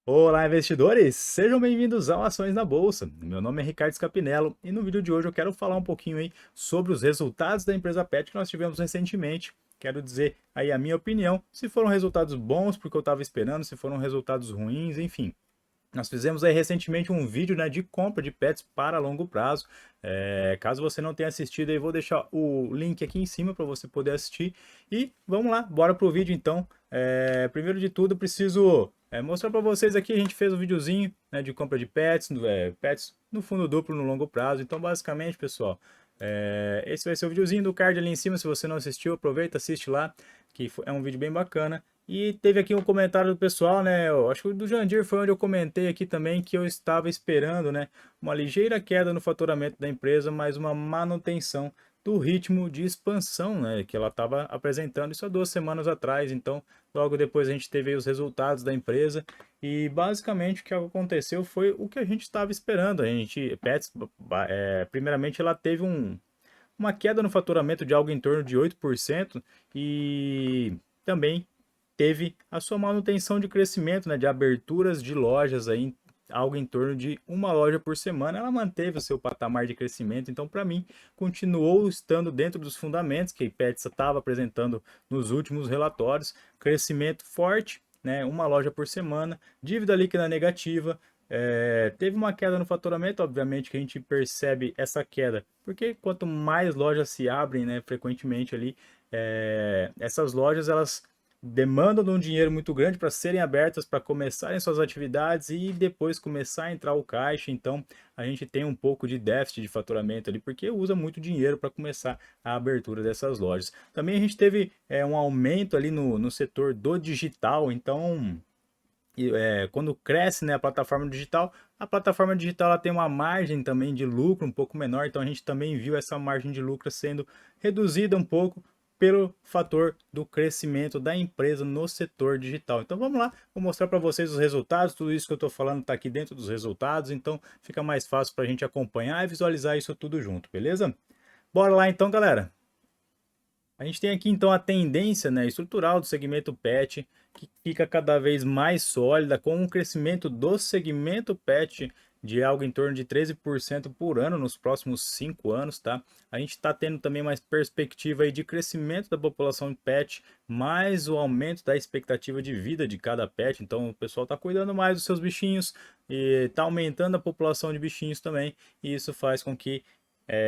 Olá, investidores! Sejam bem-vindos ao Ações na Bolsa. Meu nome é Ricardo Scapinello e no vídeo de hoje eu quero falar um pouquinho aí sobre os resultados da empresa Pet que nós tivemos recentemente. Quero dizer aí a minha opinião, se foram resultados bons porque eu estava esperando, se foram resultados ruins, enfim. Nós fizemos aí recentemente um vídeo, né, de compra de pets para longo prazo. Caso você não tenha assistido, eu vou deixar o link aqui em cima para você poder assistir. E vamos lá, bora pro vídeo então. Primeiro de tudo, eu preciso mostrar para vocês aqui, a gente fez um videozinho, né, de compra de pets, pets no fundo duplo no longo prazo. Então, basicamente, pessoal, esse vai ser o videozinho do card ali em cima. Se você não assistiu, aproveita, assiste lá, que é um vídeo bem bacana. E teve aqui um comentário do pessoal, né? Eu acho que o do Jandir foi onde eu comentei aqui também que eu estava esperando, né? Uma ligeira queda no faturamento da empresa, mas uma manutenção do ritmo de expansão, né? Que ela estava apresentando isso há 2 semanas atrás. Então, logo depois a gente teve aí os resultados da empresa. E basicamente o que aconteceu foi o que a gente estava esperando. A gente, Pets, primeiramente ela teve uma queda no faturamento de algo em torno de 8% e também teve a sua manutenção de crescimento, né, de aberturas de lojas aí, algo em torno de uma loja por semana. Ela manteve o seu patamar de crescimento, então para mim continuou estando dentro dos fundamentos que a Ipetsa estava apresentando nos últimos relatórios, crescimento forte, né, uma loja por semana, dívida líquida negativa. Teve uma queda no faturamento, obviamente que a gente percebe essa queda, porque quanto mais lojas se abrem, né, frequentemente ali, essas lojas elas demandam de um dinheiro muito grande para serem abertas, para começarem suas atividades e depois começar a entrar o caixa. Então a gente tem um pouco de déficit de faturamento ali, porque usa muito dinheiro para começar a abertura dessas lojas. Também a gente teve um aumento ali no setor do digital, então quando cresce, né, a plataforma digital ela tem uma margem também de lucro um pouco menor, então a gente também viu essa margem de lucro sendo reduzida um pouco pelo fator do crescimento da empresa no setor digital. Então vamos lá, vou mostrar para vocês os resultados, tudo isso que eu estou falando está aqui dentro dos resultados, então fica mais fácil para a gente acompanhar e visualizar isso tudo junto, beleza? Bora lá então, galera! A gente tem aqui então a tendência, né, estrutural do segmento pet, que fica cada vez mais sólida, com um crescimento do segmento pet de algo em torno de 13% por ano nos próximos 5 anos, tá? A gente está tendo também mais perspectiva aí de crescimento da população pet, mais o aumento da expectativa de vida de cada pet, então o pessoal está cuidando mais dos seus bichinhos e está aumentando a população de bichinhos também, e isso faz com que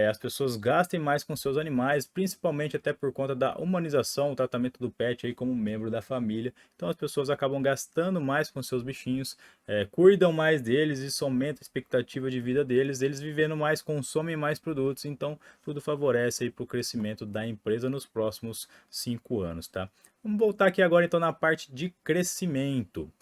as pessoas gastem mais com seus animais, principalmente até por conta da humanização, o tratamento do pet aí como membro da família. Então as pessoas acabam gastando mais com seus bichinhos, cuidam mais deles, isso aumenta a expectativa de vida deles, eles vivendo mais, consomem mais produtos, então tudo favorece aí para o crescimento da empresa nos próximos 5 anos, tá? Vamos voltar aqui agora então na parte de crescimento.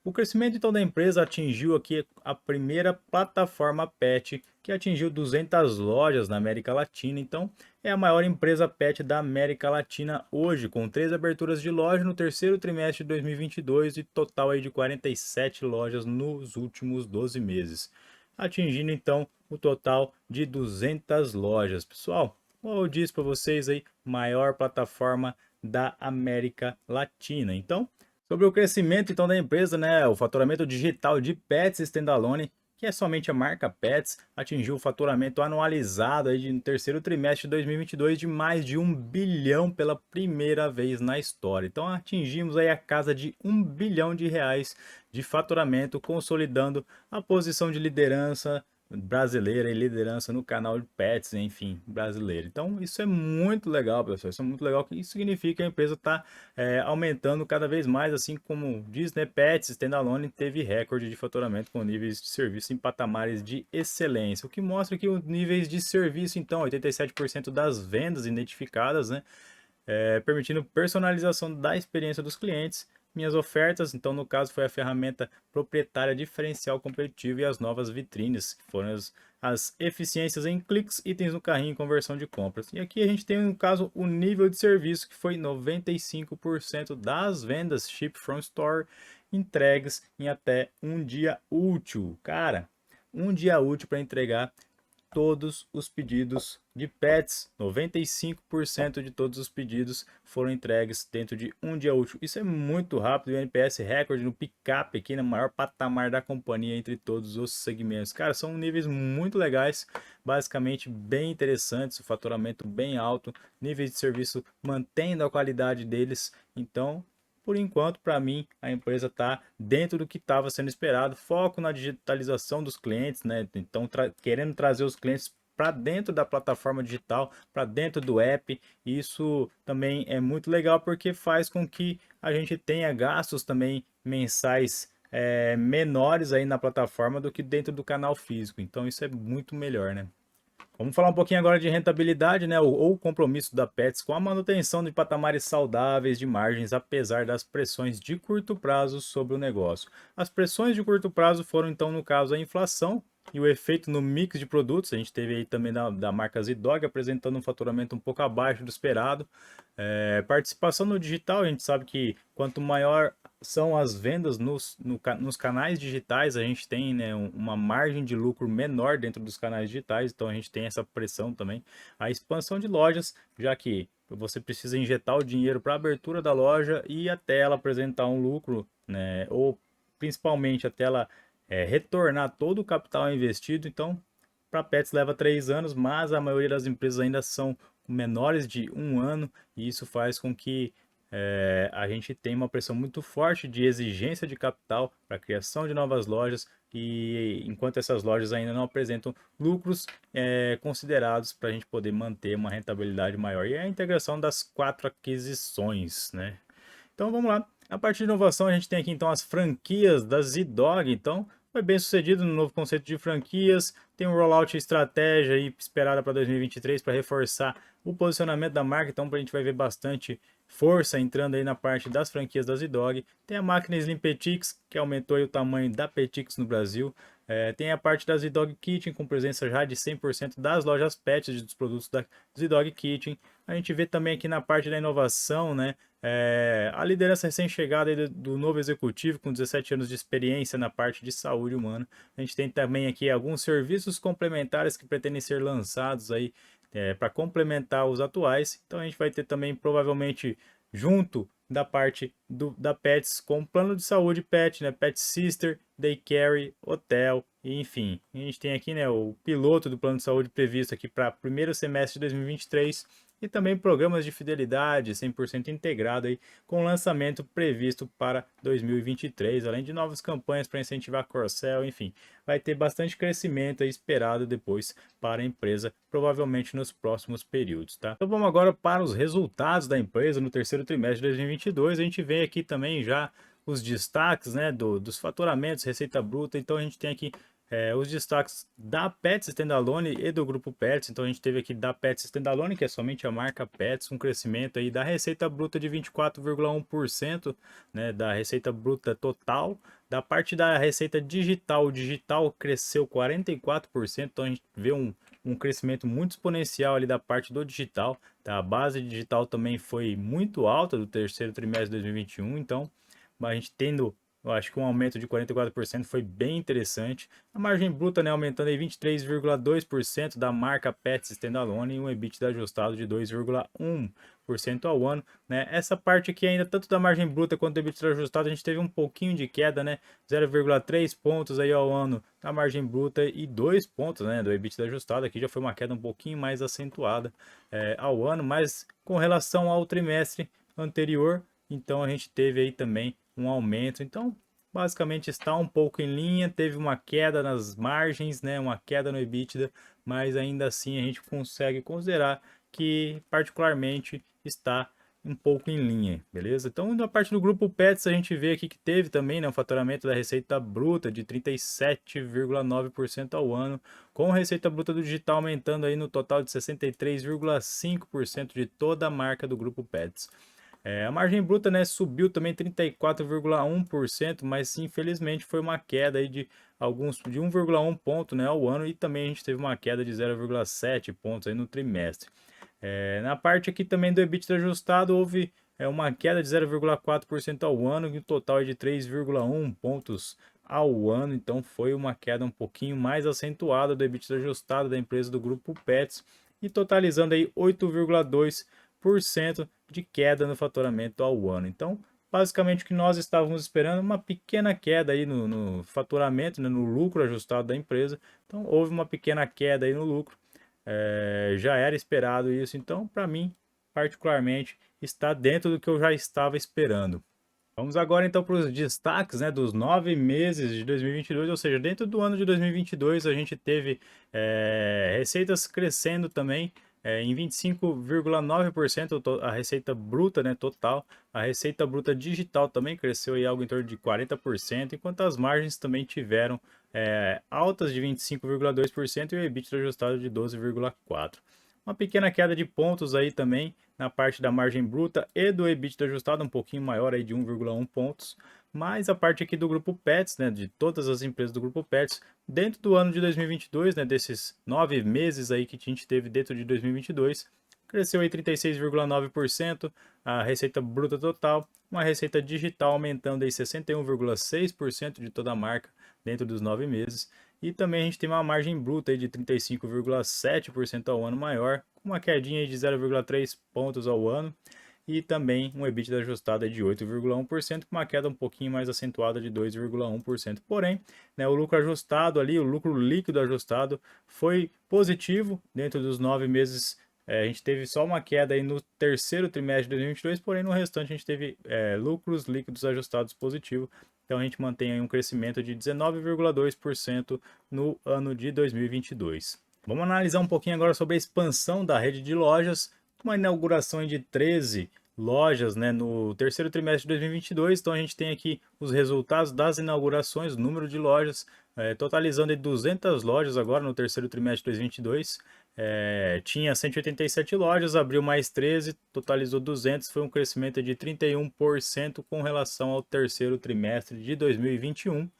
O crescimento então da empresa atingiu aqui a primeira plataforma pet, que atingiu 200 lojas na América Latina. Então, é a maior empresa pet da América Latina hoje, com 3 aberturas de loja no terceiro trimestre de 2022 e total aí de 47 lojas nos últimos 12 meses, atingindo então o total de 200 lojas. Pessoal, como eu disse para vocês aí, maior plataforma da América Latina. Então, sobre o crescimento então da empresa, né, o faturamento digital de Pets Standalone, que é somente a marca Pets, atingiu o faturamento anualizado aí no terceiro trimestre de 2022 de mais de 1 bilhão pela primeira vez na história. Então atingimos aí a casa de 1 bilhão de reais de faturamento, consolidando a posição de liderança brasileira e liderança no canal de pets, enfim, brasileiro. Então isso é muito legal, pessoal. Isso é muito legal. Isso significa que a empresa está aumentando cada vez mais, assim como diz, né, Pets Standalone teve recorde de faturamento com níveis de serviço em patamares de excelência, o que mostra que os níveis de serviço, então, 87% das vendas identificadas, né, permitindo personalização da experiência dos clientes. Minhas ofertas, então no caso foi a ferramenta proprietária diferencial competitivo e as novas vitrines, que foram as eficiências em cliques, itens no carrinho e conversão de compras. E aqui a gente tem no caso o nível de serviço, que foi 95% das vendas ship from store entregues em até um dia útil. Cara, um dia útil para entregar todos os pedidos de pets, 95% de todos os pedidos foram entregues dentro de um dia útil. Isso é muito rápido, o NPS recorde no picape aqui, no maior patamar da companhia entre todos os segmentos. Cara, são níveis muito legais, basicamente bem interessantes, o faturamento bem alto, níveis de serviço mantendo a qualidade deles. Então, por enquanto, para mim, a empresa está dentro do que estava sendo esperado. Foco na digitalização dos clientes, né? Então, querendo trazer os clientes para dentro da plataforma digital, para dentro do app. Isso também é muito legal porque faz com que a gente tenha gastos também mensais menores aí na plataforma do que dentro do canal físico. Então, isso é muito melhor, né? Vamos falar um pouquinho agora de rentabilidade, né, ou compromisso da Pets com a manutenção de patamares saudáveis de margens, apesar das pressões de curto prazo sobre o negócio. As pressões de curto prazo foram, então, no caso, a inflação e o efeito no mix de produtos. A gente teve aí também da marca Zidog apresentando um faturamento um pouco abaixo do esperado. Participação no digital, a gente sabe que quanto maior são as vendas nos canais digitais, a gente tem, né, uma margem de lucro menor dentro dos canais digitais, então a gente tem essa pressão também. A expansão de lojas, já que você precisa injetar o dinheiro para a abertura da loja e até ela apresentar um lucro, né, ou principalmente até ela retornar todo o capital investido. Então, para Pets leva 3 anos, mas a maioria das empresas ainda são menores de 1 ano, e isso faz com que a gente tenha uma pressão muito forte de exigência de capital para a criação de novas lojas, e enquanto essas lojas ainda não apresentam lucros considerados para a gente poder manter uma rentabilidade maior. E a integração das 4 aquisições, né? Então vamos lá. A parte de inovação, a gente tem aqui então as franquias da Zidog. Então foi bem sucedido no novo conceito de franquias. Tem um rollout estratégia aí esperada para 2023 para reforçar o posicionamento da marca. Então a gente vai ver bastante força entrando aí na parte das franquias da Zidog. Tem a máquina Slim Petix, que aumentou aí o tamanho da Petix no Brasil. Tem a parte da Zidog Kitchen, com presença já de 100% das lojas pets dos produtos da Zidog Kitchen. A gente vê também aqui na parte da inovação, né? A liderança recém-chegada do novo executivo, com 17 anos de experiência na parte de saúde humana. A gente tem também aqui alguns serviços complementares que pretendem ser lançados aí para complementar os atuais. Então a gente vai ter também, provavelmente, junto da parte da Pets, com plano de saúde Pet, né? Pet Sister, Daycare, Hotel, e enfim. A gente tem aqui, né, o piloto do plano de saúde previsto aqui para primeiro semestre de 2023, e também programas de fidelidade 100% integrado aí, com lançamento previsto para 2023, além de novas campanhas para incentivar cross-sell. Enfim, vai ter bastante crescimento aí esperado depois para a empresa, provavelmente nos próximos períodos, tá? Então vamos agora para os resultados da empresa no terceiro trimestre de 2022. A gente vê aqui também já os destaques, né, dos faturamentos, receita bruta. Então a gente tem aqui os destaques da Pets Standalone e do grupo Pets. Então a gente teve aqui da Pets Standalone, que é somente a marca Pets, um crescimento aí da receita bruta de 24,1%, né, da receita bruta total. Da parte da receita digital, o digital cresceu 44%, então a gente vê um crescimento muito exponencial ali da parte do digital. Tá? A base digital também foi muito alta do terceiro trimestre de 2021, então a gente tendo, eu acho que um aumento de 44% foi bem interessante. A margem bruta, né, aumentando em 23,2% da marca Pets Standalone, e um EBITDA ajustado de 2,1% ao ano, né? Essa parte aqui ainda, tanto da margem bruta quanto do EBITDA ajustado, a gente teve um pouquinho de queda, né? 0,3 pontos aí ao ano da margem bruta e 2 pontos, né, do EBITDA ajustado. Aqui já foi uma queda um pouquinho mais acentuada ao ano, mas com relação ao trimestre anterior, então a gente teve aí também um aumento. Então basicamente está um pouco em linha, teve uma queda nas margens, né, uma queda no EBITDA, mas ainda assim a gente consegue considerar que particularmente está um pouco em linha, beleza? Então, na parte do grupo Pets, a gente vê aqui que teve também, né, um faturamento da receita bruta de 37,9% ao ano, com receita bruta do digital aumentando aí no total de 63,5% de toda a marca do grupo Pets. A margem bruta, né, subiu também 34,1%, mas infelizmente foi uma queda aí de 1,1 ponto, né, ao ano, e também a gente teve uma queda de 0,7 pontos aí no trimestre. Na parte aqui também do EBITDA ajustado, houve é uma queda de 0,4% ao ano, e o total é de 3,1 pontos ao ano. Então foi uma queda um pouquinho mais acentuada do EBITDA ajustado da empresa do grupo Petz, e totalizando aí 8,2% de queda no faturamento ao ano. Então, basicamente o que nós estávamos esperando, uma pequena queda aí no faturamento, né, no lucro ajustado da empresa. Então, houve uma pequena queda aí no lucro, já era esperado isso. Então, para mim, particularmente, está dentro do que eu já estava esperando. Vamos agora então para os destaques, né, dos 9 meses de 2022, ou seja, dentro do ano de 2022 a gente teve receitas crescendo também em 25,9% a receita bruta, né, total. A receita bruta digital também cresceu em algo em torno de 40%, enquanto as margens também tiveram altas de 25,2% e o EBITDA ajustado de 12,4%. Uma pequena queda de pontos aí também na parte da margem bruta e do EBITDA ajustado, um pouquinho maior aí de 1,1 pontos. Mas a parte aqui do grupo Petz, né, de todas as empresas do grupo Petz, dentro do ano de 2022, né, desses 9 meses aí que a gente teve dentro de 2022, cresceu aí 36,9% a receita bruta total, uma receita digital aumentando aí 61,6% de toda a marca dentro dos 9 meses. E também a gente tem uma margem bruta aí de 35,7% ao ano maior, com uma quedinha de 0,3 pontos ao ano. E também um EBITDA ajustado de 8,1%, com uma queda um pouquinho mais acentuada de 2,1%. Porém, né, o lucro ajustado ali, o lucro líquido ajustado, foi positivo dentro dos 9 meses. A gente teve só uma queda aí no terceiro trimestre de 2022, porém no restante a gente teve lucros líquidos ajustados positivos. Então a gente mantém aí um crescimento de 19,2% no ano de 2022. Vamos analisar um pouquinho agora sobre a expansão da rede de lojas, uma inauguração de 13 lojas, né, no terceiro trimestre de 2022. Então a gente tem aqui os resultados das inaugurações, o número de lojas, totalizando 200 lojas agora no terceiro trimestre de 2022. Tinha 187 lojas, abriu mais 13, totalizou 200, foi um crescimento de 31% com relação ao terceiro trimestre de 2021.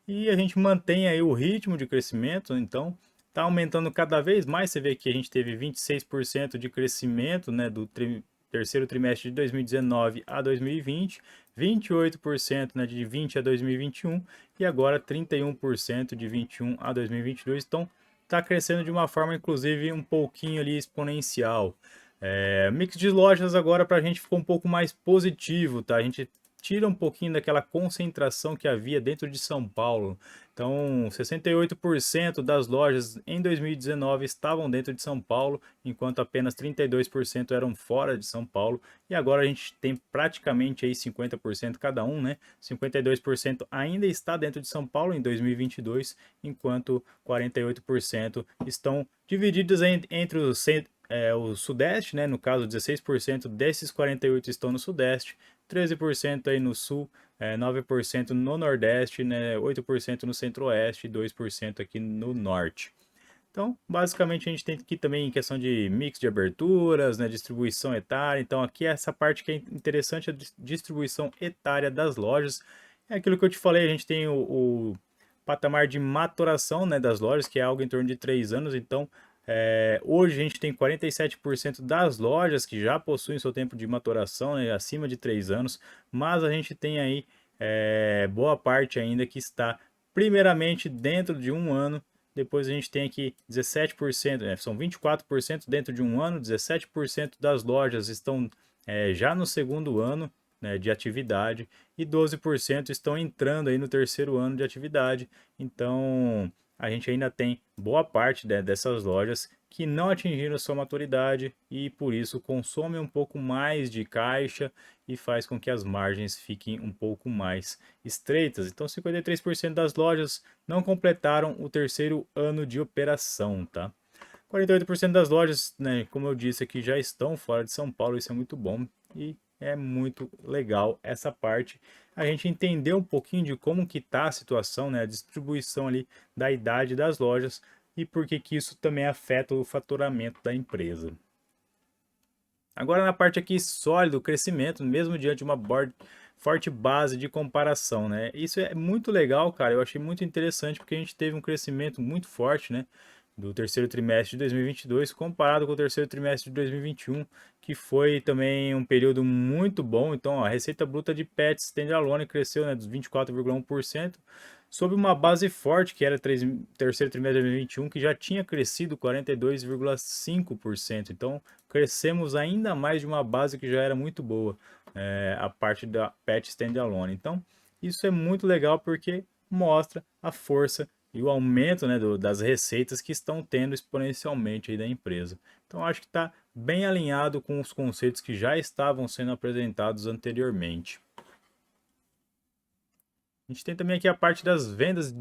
E a gente mantém aí o ritmo de crescimento, então está aumentando cada vez mais. Você vê que a gente teve 26% de crescimento, né, do terceiro trimestre de 2019 a 2020, 28%, né, de 20 a 2021 e agora 31% de 21 a 2022. Então está crescendo de uma forma, inclusive, um pouquinho ali exponencial. Mix de lojas agora para a gente ficou um pouco mais positivo, tá? A gente tira um pouquinho daquela concentração que havia dentro de São Paulo. Então, 68% das lojas em 2019 estavam dentro de São Paulo, enquanto apenas 32% eram fora de São Paulo. E agora a gente tem praticamente aí 50% cada um, né? 52% ainda está dentro de São Paulo em 2022, enquanto 48% estão divididos entre o Sudeste, né? No caso, 16% desses 48 estão no Sudeste, 13% aí no Sul, 9% no Nordeste, né, 8% no Centro-Oeste e 2% aqui no Norte. Então, basicamente, a gente tem aqui também questão de mix de aberturas, né, distribuição etária. Então, aqui essa parte que é interessante, a distribuição etária das lojas. É aquilo que eu te falei, a gente tem o patamar de maturação, né, das lojas, que é algo em torno de 3 anos. Então, hoje a gente tem 47% das lojas que já possuem seu tempo de maturação, né, acima de 3 anos, mas a gente tem aí boa parte ainda que está primeiramente dentro de um ano. Depois a gente tem aqui 17%, são 24% dentro de um ano, 17% das lojas estão já no segundo ano, né, de atividade, e 12% estão entrando aí no terceiro ano de atividade. Então a gente ainda tem boa parte dessas lojas que não atingiram sua maturidade e por isso consomem um pouco mais de caixa e faz com que as margens fiquem um pouco mais estreitas. Então 53% das lojas não completaram o terceiro ano de operação, tá? 48% das lojas, né, como eu disse aqui, já estão fora de São Paulo, isso é muito bom e é muito legal essa parte. A gente entender um pouquinho de como que tá a situação, né, a distribuição ali da idade das lojas e por que que isso também afeta o faturamento da empresa. Agora na parte aqui sólido, o crescimento, mesmo diante de uma forte base de comparação, né? Isso é muito legal, cara. Eu achei muito interessante porque a gente teve um crescimento muito forte, né? do terceiro trimestre de 2022, comparado com o terceiro trimestre de 2021, que foi também um período muito bom. Então, ó, a receita bruta de pets standalone cresceu, né, dos 24,1%, sob uma base forte, que era terceiro trimestre de 2021, que já tinha crescido 42,5%. Então, crescemos ainda mais de uma base que já era muito boa, a parte da pet standalone. Então, isso é muito legal porque mostra a força e o aumento, né, das receitas que estão tendo exponencialmente aí da empresa. Então, acho que está bem alinhado com os conceitos que já estavam sendo apresentados anteriormente. A gente tem também aqui a parte das vendas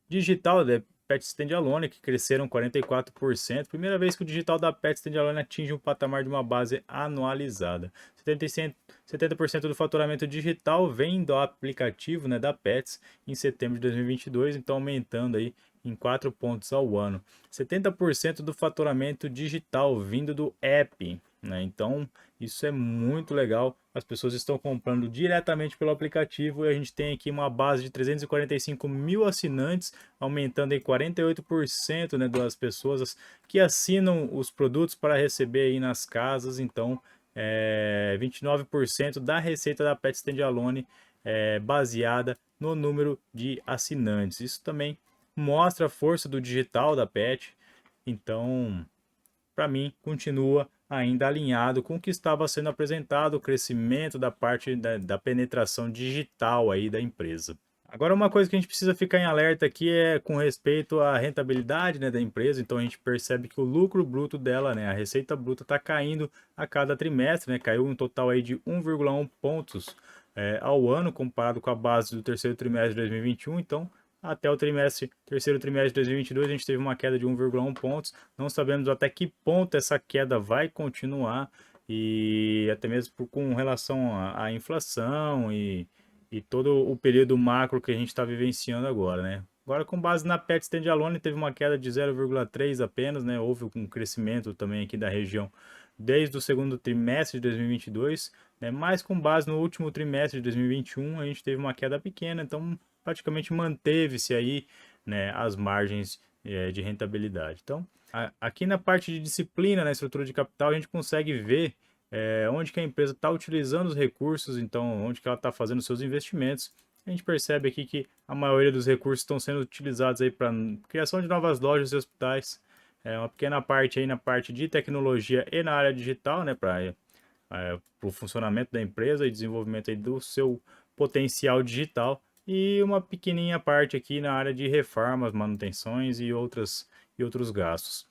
digital da Pet Standalone, que cresceram 44%. Primeira vez que o digital da Pet Standalone atinge um patamar de uma base anualizada. 70% do faturamento digital vem do aplicativo, né, da Pets em setembro de 2022, então aumentando aí em 4 pontos ao ano. 70% do faturamento digital vindo do app, né? Então, isso é muito legal. As pessoas estão comprando diretamente pelo aplicativo e a gente tem aqui uma base de 345 mil assinantes, aumentando em 48%, né, das pessoas que assinam os produtos para receber aí nas casas. Então, 29% da receita da Pet Standalone é baseada no número de assinantes. Isso também mostra a força do digital da Pet. Então, para mim, continua ainda alinhado com o que estava sendo apresentado, o crescimento da parte da penetração digital aí da empresa. Agora, uma coisa que a gente precisa ficar em alerta aqui é com respeito à rentabilidade, né, da empresa. Então, a gente percebe que o lucro bruto dela, né, a receita bruta, está caindo a cada trimestre, né, caiu um total aí de 1,1 pontos ao ano, comparado com a base do terceiro trimestre de 2021. Então, até o terceiro trimestre de 2022, a gente teve uma queda de 1,1 pontos. Não sabemos até que ponto essa queda vai continuar, e até mesmo com relação à inflação e todo o período macro que a gente está vivenciando agora, né? Agora, com base na Pet Standalone, teve uma queda de 0,3 apenas, né? Houve um crescimento também aqui da região desde o segundo trimestre de 2022, né? Mas com base no último trimestre de 2021, a gente teve uma queda pequena, então praticamente manteve-se aí, né, as margens de rentabilidade. Então, aqui na parte de disciplina, na estrutura de capital, a gente consegue ver onde que a empresa está utilizando os recursos, então onde que ela está fazendo seus investimentos. A gente percebe aqui que a maioria dos recursos estão sendo utilizados aí para criação de novas lojas e hospitais, uma pequena parte aí na parte de tecnologia e na área digital, né, para o funcionamento da empresa e desenvolvimento aí do seu potencial digital, e uma pequenininha parte aqui na área de reformas, manutenções e outros gastos.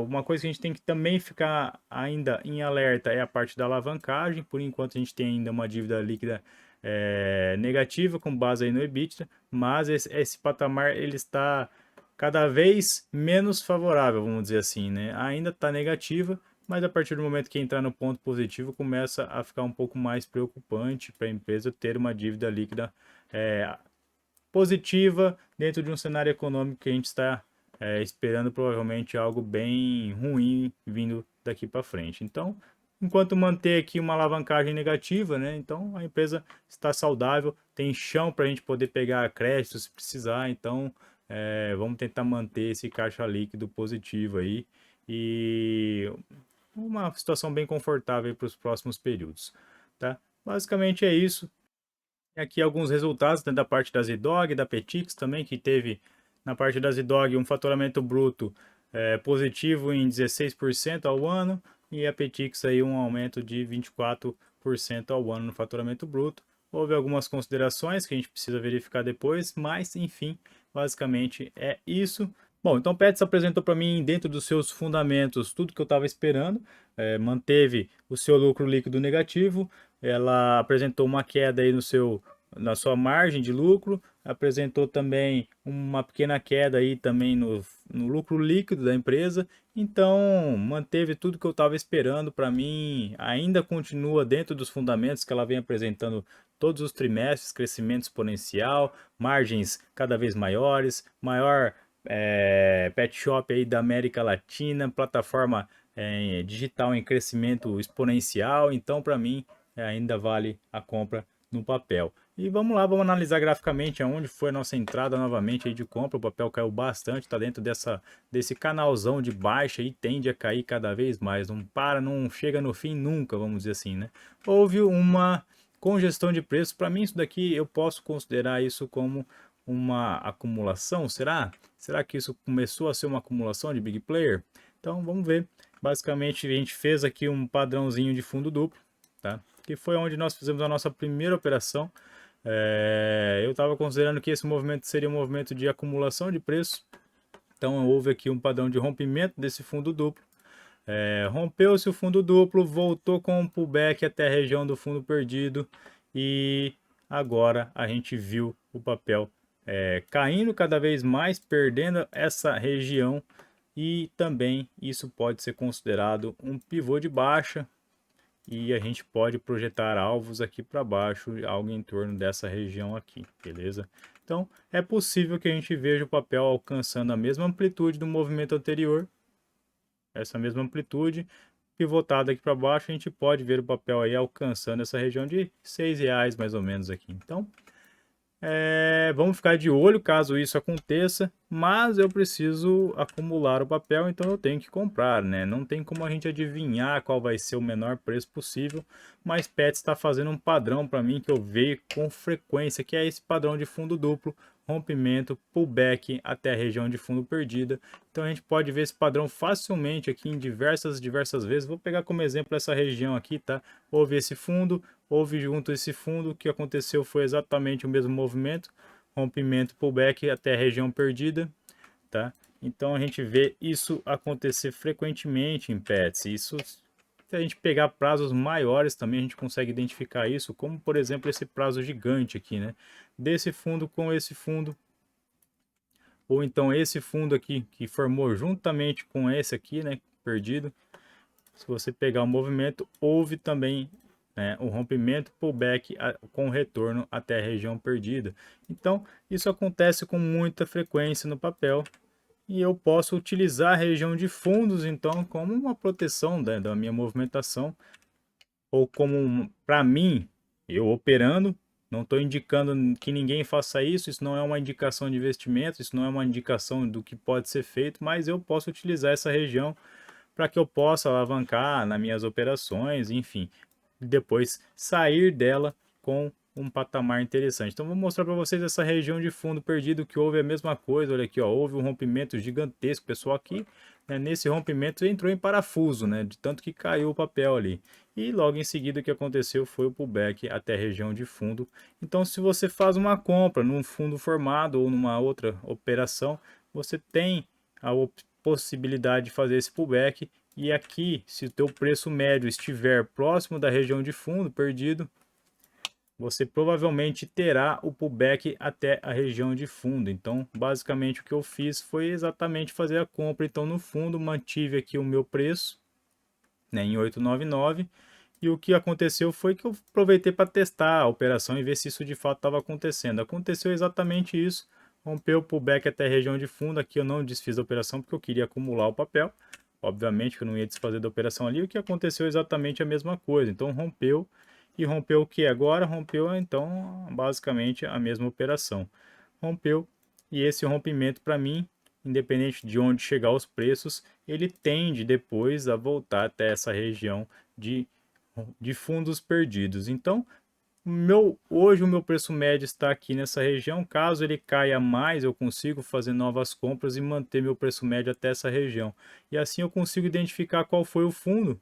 Uma coisa que a gente tem que também ficar ainda em alerta é a parte da alavancagem. Por enquanto a gente tem ainda uma dívida líquida negativa com base aí no EBITDA, mas esse patamar ele está cada vez menos favorável, vamos dizer assim, né? Ainda está negativa, mas a partir do momento que entrar no ponto positivo, começa a ficar um pouco mais preocupante para a empresa ter uma dívida líquida positiva dentro de um cenário econômico que a gente está esperando provavelmente algo bem ruim vindo daqui para frente. Então, enquanto manter aqui uma alavancagem negativa, né? Então a empresa está saudável, tem chão para a gente poder pegar crédito se precisar. Então, vamos tentar manter esse caixa líquido positivo aí e uma situação bem confortável para os próximos períodos, tá? Basicamente é isso. E aqui alguns resultados, né, da parte da Zidog, da Petix também, que teve na parte da Zidog um faturamento bruto positivo em 16% ao ano, e a Petix aí um aumento de 24% ao ano no faturamento bruto. Houve algumas considerações que a gente precisa verificar depois, mas enfim, basicamente é isso. Bom, então o Pets apresentou para mim, dentro dos seus fundamentos, tudo que eu estava esperando. Manteve o seu lucro líquido negativo, ela apresentou uma queda aí na sua margem de lucro, apresentou também uma pequena queda aí também no lucro líquido da empresa. Então, manteve tudo que eu estava esperando. Para mim, ainda continua dentro dos fundamentos que ela vem apresentando todos os trimestres, crescimento exponencial, margens cada vez maiores, maior pet shop aí da América Latina, plataforma digital em crescimento exponencial. Então, para mim, ainda vale a compra no papel. E vamos lá, vamos analisar graficamente aonde foi a nossa entrada novamente aí de compra. O papel caiu bastante, está dentro desse canalzão de baixa e tende a cair cada vez mais. Não para, não chega no fim nunca, vamos dizer assim, né? Houve uma congestão de preços. Para mim, isso daqui eu posso considerar isso como uma acumulação, será? Será que isso começou a ser uma acumulação de big player? Então vamos ver. Basicamente a gente fez aqui um padrãozinho de fundo duplo, tá? Que foi onde nós fizemos a nossa primeira operação. Eu estava considerando que esse movimento seria um movimento de acumulação de preço. Então houve aqui um padrão de rompimento desse fundo duplo. Rompeu-se o fundo duplo, voltou com um pullback até a região do fundo perdido e agora a gente viu o papel caindo cada vez mais, perdendo essa região, e também isso pode ser considerado um pivô de baixa e a gente pode projetar alvos aqui para baixo, algo em torno dessa região aqui, beleza? Então é possível que a gente veja o papel alcançando a mesma amplitude do movimento anterior, essa mesma amplitude pivotada aqui para baixo, a gente pode ver o papel aí alcançando essa região de R$6 mais ou menos aqui. Então vamos ficar de olho caso isso aconteça, mas eu preciso acumular o papel, então eu tenho que comprar, né? Não tem como a gente adivinhar qual vai ser o menor preço possível, mas Pets está fazendo um padrão para mim que eu vejo com frequência, que é esse padrão de fundo duplo, rompimento, pullback até a região de fundo perdida. Então a gente pode ver esse padrão facilmente aqui em diversas vezes. Vou pegar como exemplo essa região aqui, tá? Houve esse fundo, houve junto esse fundo, o que aconteceu foi exatamente o mesmo movimento, rompimento, pullback até a região perdida, tá? Então a gente vê isso acontecer frequentemente em Pets. Isso, se a gente pegar prazos maiores também, a gente consegue identificar isso, como por exemplo esse prazo gigante aqui, né? Desse fundo com esse fundo, ou então esse fundo aqui que formou juntamente com esse aqui, né, perdido. Se você pegar o movimento, houve também o rompimento, pullback com retorno até a região perdida. Então isso acontece com muita frequência no papel e eu posso utilizar a região de fundos então como uma proteção da minha movimentação, ou como, para mim, eu operando. Não estou indicando que ninguém faça isso, isso não é uma indicação de investimento, isso não é uma indicação do que pode ser feito, mas eu posso utilizar essa região para que eu possa alavancar nas minhas operações, enfim, depois sair dela com um patamar interessante. Então vou mostrar para vocês essa região de fundo perdido que houve a mesma coisa. Olha aqui, ó, houve um rompimento gigantesco, pessoal, aqui, né, nesse rompimento entrou em parafuso, né, de tanto que caiu o papel ali. E logo em seguida o que aconteceu foi o pullback até a região de fundo. Então se você faz uma compra num fundo formado ou numa outra operação, você tem a possibilidade de fazer esse pullback. E aqui, se o teu preço médio estiver próximo da região de fundo perdido, você provavelmente terá o pullback até a região de fundo. Então, basicamente o que eu fiz foi exatamente fazer a compra. Então, no fundo, mantive aqui o meu preço, né, em 899. E o que aconteceu foi que eu aproveitei para testar a operação e ver se isso de fato estava acontecendo. Aconteceu exatamente isso. Rompeu o pullback até a região de fundo. Aqui eu não desfiz a operação porque eu queria acumular o papel. Obviamente que eu não ia desfazer da operação ali. O que aconteceu exatamente a mesma coisa. Então rompeu. E rompeu o que agora? Rompeu então basicamente a mesma operação. Rompeu. E esse rompimento para mim, independente de onde chegar os preços, ele tende depois a voltar até essa região de fundos perdidos. Então hoje o meu preço médio está aqui nessa região. Caso ele caia mais, eu consigo fazer novas compras e manter meu preço médio até essa região. E assim eu consigo identificar qual foi o fundo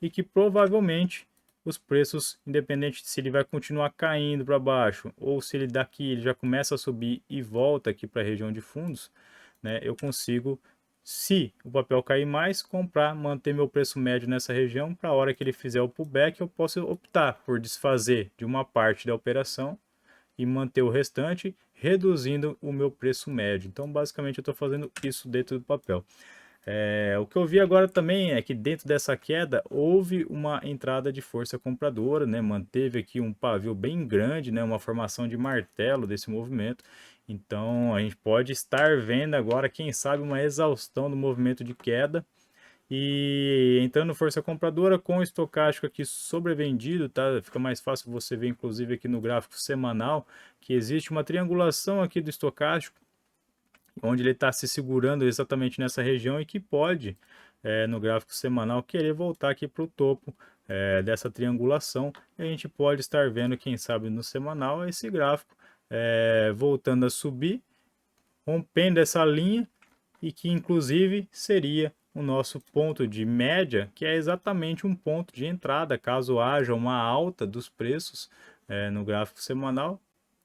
e que provavelmente os preços, independente se ele vai continuar caindo para baixo ou se ele já começa a subir e volta aqui para a região de fundos, né, eu consigo, se o papel cair mais, comprar, manter meu preço médio nessa região. Para a hora que ele fizer o pullback, eu posso optar por desfazer de uma parte da operação e manter o restante, reduzindo o meu preço médio. Então, basicamente, eu estou fazendo isso dentro do papel. O que eu vi agora também é que dentro dessa queda houve uma entrada de força compradora, né? Manteve aqui um pavio bem grande, né? Uma formação de martelo desse movimento. Então a gente pode estar vendo agora, quem sabe, uma exaustão do movimento de queda E entrando força compradora com o estocástico aqui sobrevendido, tá? Fica mais fácil você ver, inclusive aqui no gráfico semanal, que existe uma triangulação aqui do estocástico, onde ele está se segurando exatamente nessa região e que pode, no gráfico semanal, querer voltar aqui para o topo dessa triangulação. E a gente pode estar vendo, quem sabe no semanal, esse gráfico voltando a subir, rompendo essa linha e que inclusive seria o nosso ponto de média, que é exatamente um ponto de entrada, caso haja uma alta dos preços no gráfico semanal.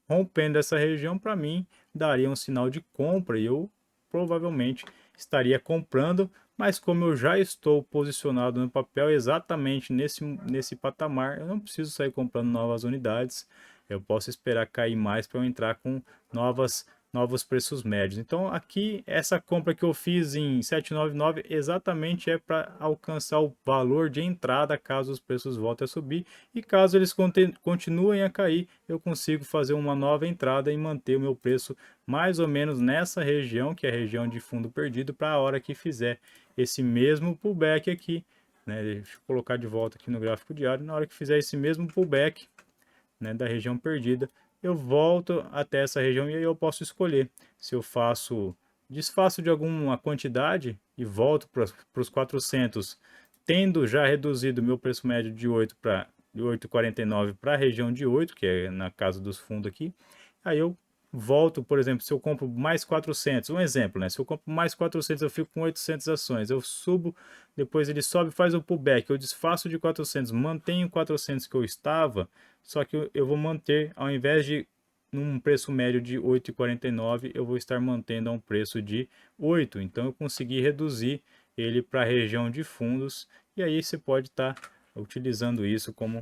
Rompendo essa região, para mim, daria um sinal de compra e eu provavelmente estaria comprando, mas como eu já estou posicionado no papel exatamente nesse patamar, eu não preciso sair comprando novas unidades, eu posso esperar cair mais para eu entrar com novos preços médios. Então aqui essa compra que eu fiz em 799 exatamente é para alcançar o valor de entrada caso os preços voltem a subir, e caso eles continuem a cair, eu consigo fazer uma nova entrada e manter o meu preço mais ou menos nessa região, que é a região de fundo perdido, para a hora que fizer esse mesmo pullback aqui, né? Deixa eu colocar de volta aqui no gráfico diário. Na hora que fizer esse mesmo pullback, né, da região perdida, eu volto até essa região e aí eu posso escolher se eu desfaço de alguma quantidade e volto para os 400, tendo já reduzido meu preço médio de 8,49 para a região de 8, que é na casa dos fundos aqui. Aí eu volto, por exemplo, se eu compro mais 400, um exemplo, né? Se eu compro mais 400, eu fico com 800 ações, eu subo, depois ele sobe, faz o pullback, eu desfaço de 400, mantenho 400 que eu estava, só que eu vou manter, ao invés de num preço médio de 8,49, eu vou estar mantendo a um preço de 8. Então eu consegui reduzir ele para a região de fundos, e aí você pode estar utilizando isso como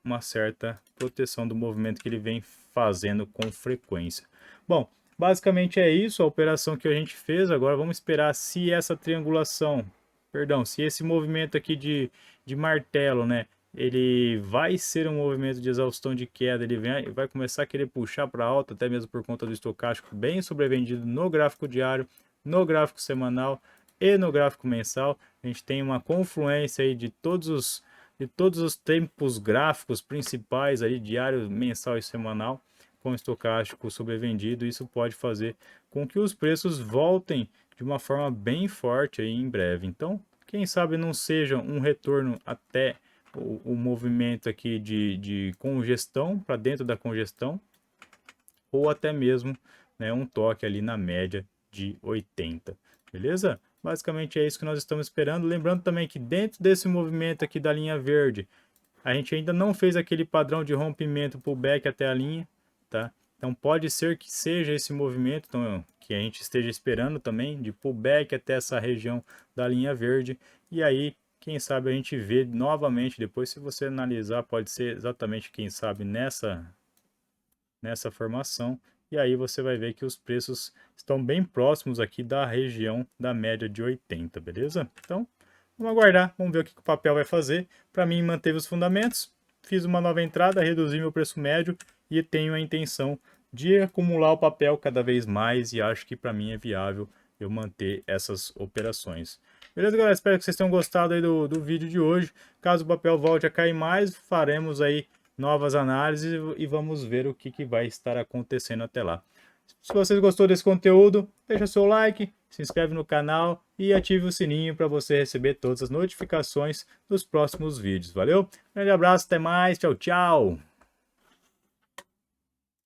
uma certa proteção do movimento que ele vem fazendo com frequência. Bom, basicamente é isso a operação que a gente fez. Agora vamos esperar se essa triangulação, perdão, se esse movimento aqui de martelo, né, ele vai ser um movimento de exaustão de queda, ele vai começar a querer puxar para alta, até mesmo por conta do estocástico bem sobrevendido no gráfico diário, no gráfico semanal e no gráfico mensal. A gente tem uma confluência aí de todos os tempos gráficos principais aí, diário, mensal e semanal, com estocástico sobrevendido. Isso pode fazer com que os preços voltem de uma forma bem forte aí em breve. Então, quem sabe não seja um retorno até o movimento aqui de congestão para dentro da congestão, ou até mesmo, né, um toque ali na média de 80, beleza? Basicamente é isso que nós estamos esperando. Lembrando também que dentro desse movimento aqui da linha verde, a gente ainda não fez aquele padrão de rompimento pullback até a linha, tá? Então pode ser que seja esse movimento que a gente esteja esperando também, de pullback até essa região da linha verde, e aí quem sabe a gente vê novamente depois. Se você analisar, pode ser exatamente, quem sabe, nessa formação, e aí você vai ver que os preços estão bem próximos aqui da região da média de 80, beleza? Então, vamos aguardar, vamos ver o que o papel vai fazer. Para mim, manteve os fundamentos, fiz uma nova entrada, reduzi meu preço médio e tenho a intenção de acumular o papel cada vez mais, e acho que para mim é viável eu manter essas operações. Beleza, galera? Espero que vocês tenham gostado aí do vídeo de hoje. Caso o papel volte a cair mais, faremos aí novas análises e vamos ver o que vai estar acontecendo até lá. Se vocês gostou desse conteúdo, deixa seu like, se inscreve no canal e ative o sininho para você receber todas as notificações dos próximos vídeos. Valeu? Grande abraço, até mais, tchau, tchau!